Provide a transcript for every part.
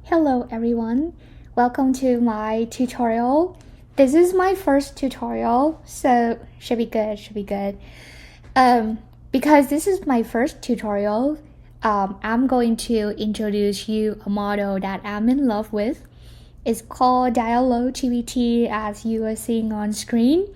Hello everyone, welcome to my tutorial. This is my first tutorial, so should be good. Because this is my first tutorial, I'm going to introduce you a model that I'm in love with. It's called DialoGPT, as you are seeing on screen.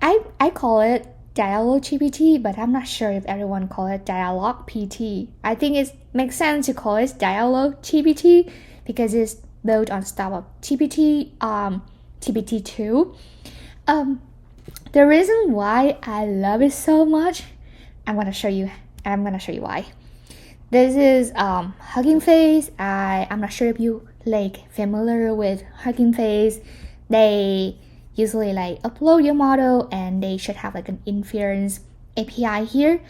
I call it DialoGPT, but I'm not sure if everyone call it DialoGPT. I think it makes sense to call it DialoGPT because it's built on top of GPT, GPT-2. The reason why I love it so much, I'm gonna show you why. This is Hugging Face. I'm not sure if you familiar with Hugging Face. They usually upload your model and they should have an inference API here.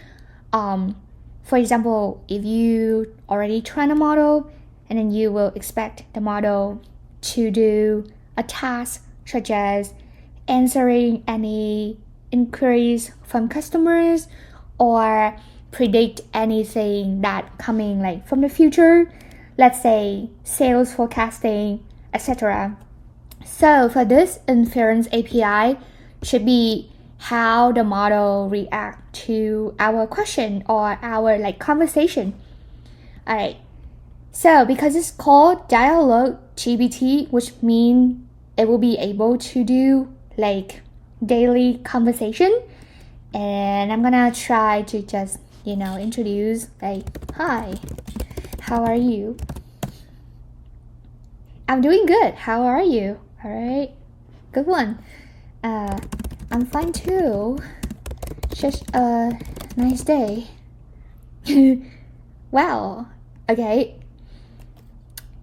For example, if you already train a model and then you will expect the model to do a task such as answering any inquiries from customers or predict anything that coming from the future, let's say sales forecasting, etc. So for this inference API should be how the model react to our question or our conversation. Alright, so because it's called DialoGPT, which means it will be able to do daily conversation, and I'm gonna try to just introduce hi, how are you? I'm doing good. How are you? All right, good one. I'm fine too. Just a nice day. Wow. Okay.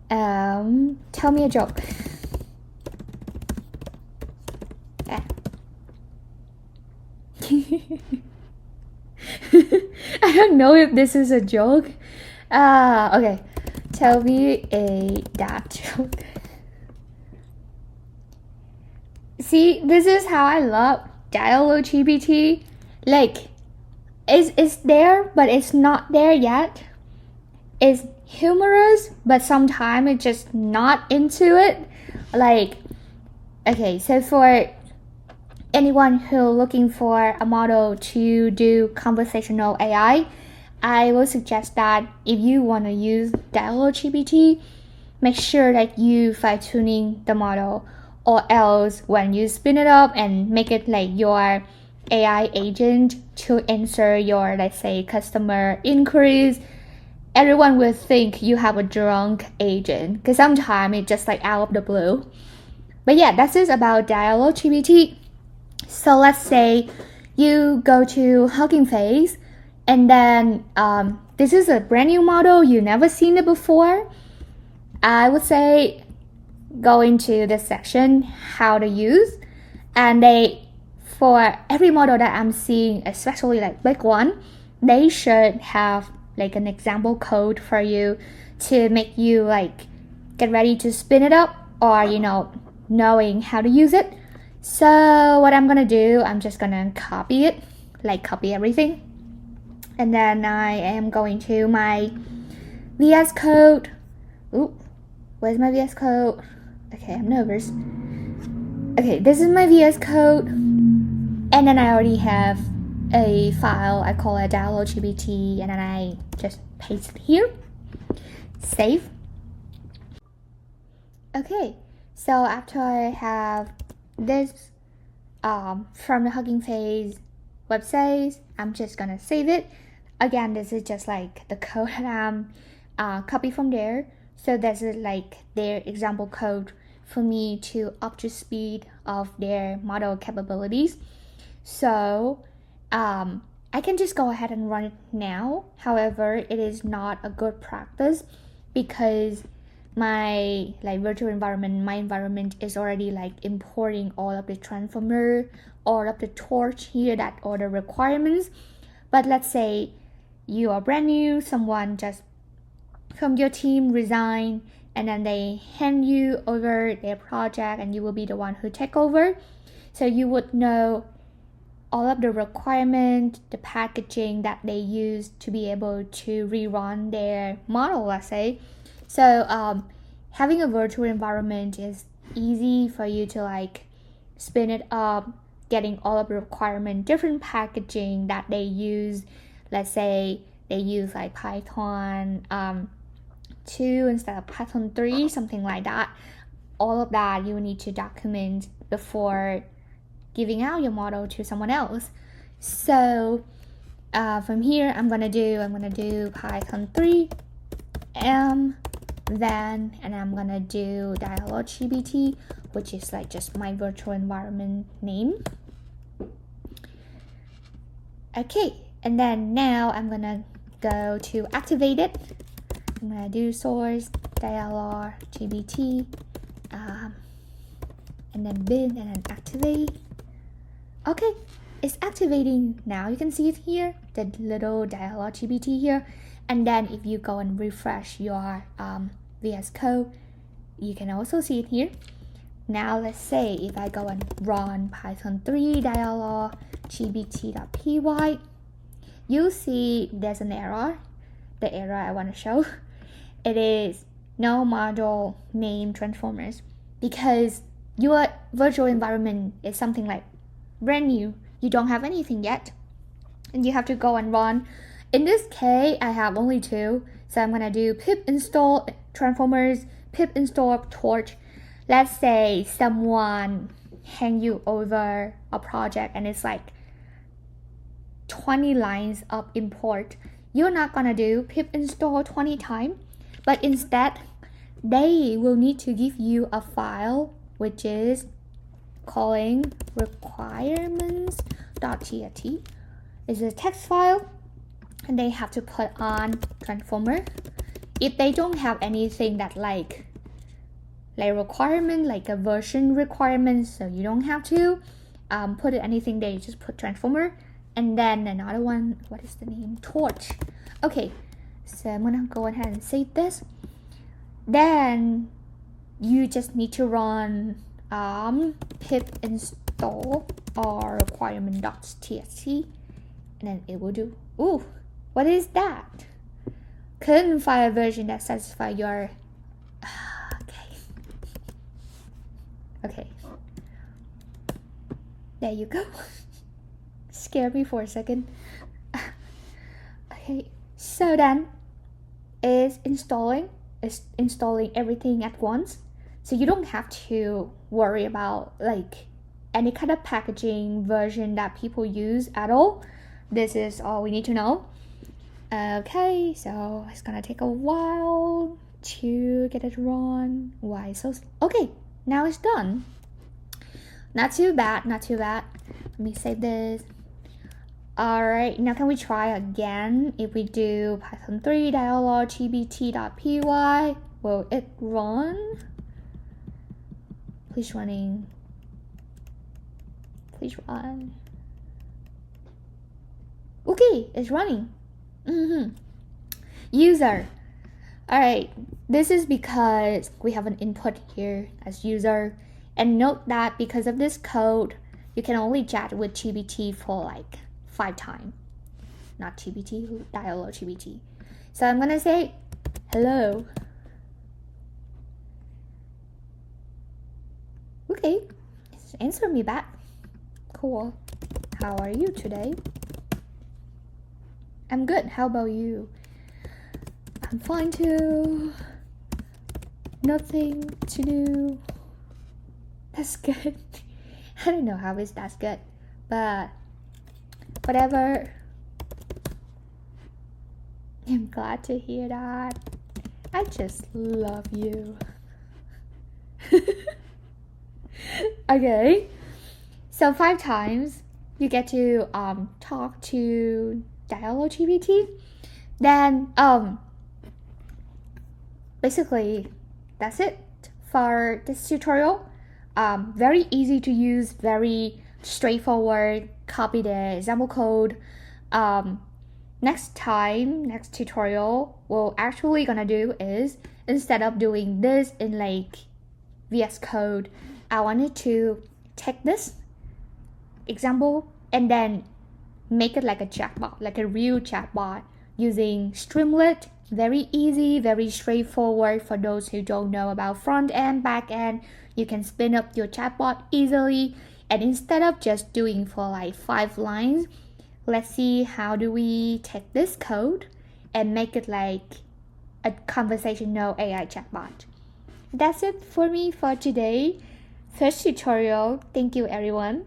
Tell me a joke. Yeah. I don't know if this is a joke. Okay. Tell me a dad joke. See, this is how I love DialoGPT. It's there, but it's not there yet. It's humorous, but sometimes it's just not into it. Okay, so for anyone who looking for a model to do conversational AI, I will suggest that if you want to use DialoGPT, make sure that you fine-tuning the model, or else when you spin it up and make it your AI agent to answer your, let's say, customer inquiries, everyone will think you have a drunk agent because sometimes it's just out of the blue. But yeah, that's it about DialoGPT. So let's say you go to Hugging Face, and then this is a brand new model, you never seen it before. I would say go into this section, how to use, and for every model that I'm seeing, especially big one, they should have an example code for you to make you get ready to spin it up, or knowing how to use it. So what I'm gonna do, I'm just gonna copy it, copy everything, and then I am going to my VS Code. Ooh, where's my VS Code? Okay, I'm nervous. Okay, this is my VS Code, and then I already have a file. I call it DialoGPT, and then I just paste it here. Save. Okay, so after I have this from the Hugging Face website, I'm just gonna save it. Again, this is just the code that I'm copy from there. So this is their example code for me to up to speed of their model capabilities. So I can just go ahead and run it now. However, it is not a good practice because my virtual environment, my environment is already importing all of the transformer, all of the torch here, that all the requirements. But let's say you are brand new, someone just from your team resign, and then they hand you over their project and you will be the one who take over. So you would know all of the requirement, the packaging that they use to be able to rerun their model, let's say. So having a virtual environment is easy for you to like spin it up, getting all of the requirement, different packaging that they use. Let's say they use like Python 2 instead of Python 3, something like that. All of that you need to document before giving out your model to someone else. So from here, I'm gonna do Python 3, then and I'm gonna do DialoGPT, which is like just my virtual environment name. Okay, and then now I'm gonna go to activate it. I'm gonna do source DialoGPT, and then bin and then activate. Okay, it's activating now. You can see it here, the little DialoGPT here. And then if you go and refresh your VS Code, you can also see it here. Now let's say if I go and run Python 3 DialoGPT.py, you'll see there's an error. The error I want to show, it is no model name transformers, because your virtual environment is something like brand new. You don't have anything yet, and you have to go and run. In this case, I have only 2, so I'm gonna do pip install transformers, pip install torch. Let's say someone hand you over a project and it's like 20 lines of import. You're not gonna do pip install 20 times, but instead they will need to give you a file which is calling requirements.txt. It's a text file, and they have to put on transformer. If they don't have anything that like requirement, like a version requirement, so you don't have to put anything, they just put transformer. And then another one, what is the name? Torch. Okay, so I'm gonna go ahead and save this. Then you just need to run pip install or requirement.txt, and then it will do. Ooh, what is that? Couldn't find a version that satisfies your okay, there you go. Scared me for a second. Okay, so then it's installing everything at once, so you don't have to worry about like any kind of packaging version that people use at all. This is all we need to know. Okay, so it's gonna take a while to get it run. Why so okay, now it's done. Not too bad. Let me save this. Alright, now can we try again? If we do Python 3 DialoGPT.py, will it run? Please run. Okay, it's running. User. Alright, this is because we have an input here as user. And note that because of this code, you can only chat with GPT for like 5 times. Not GPT, DialoGPT. So I'm gonna say hello. Okay, answer me back. Cool. How are you today? I'm good. How about you? I'm fine too. Nothing to do. That's good. I don't know how is that good, but whatever. I'm glad to hear that. I just love you. Okay, so 5 times you get to talk to DialoGPT. Then basically that's it for this tutorial. Very easy to use, very straightforward. Copy the example code. Next tutorial, what we're actually gonna do is, instead of doing this in like VS Code, I wanted to take this example and then make it like a chatbot, like a real chatbot using Streamlit Very easy, very straightforward for those who don't know about front end, back end. You can spin up your chatbot easily, and instead of just doing for like 5 lines, let's see how do we take this code and make it like a conversational AI chatbot. That's it for me for today. First tutorial. Thank you everyone.